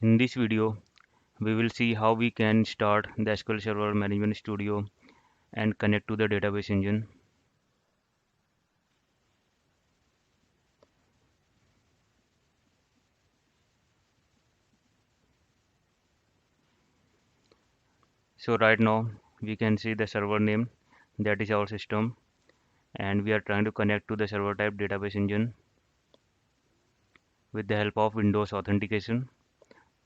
In this video, we will see how we can start the SQL Server Management Studio and connect to the database engine. So right now, we can see the server name, that is our system, and we are trying to connect to the server type database engine with the help of Windows Authentication.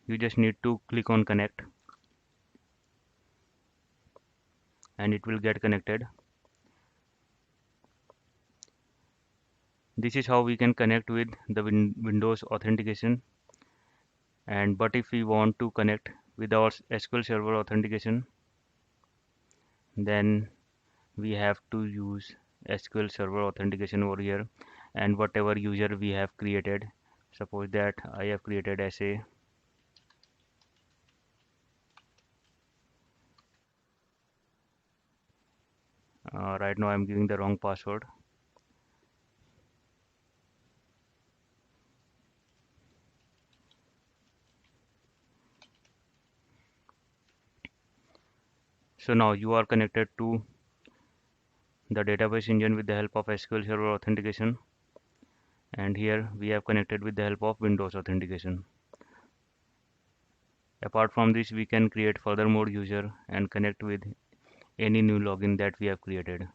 You just need to click on connect and it will get connected. This is how we can connect with the Windows Authentication. And but if we want to connect with our SQL Server Authentication, then we have to use SQL Server Authentication over here, and whatever user we have created, suppose that I have created as a right now I'm giving the wrong password. So now you are connected to the database engine with the help of SQL Server Authentication, and here we have connected with the help of Windows Authentication. Apart from this, we can create further more user and connect with any new login that we have created.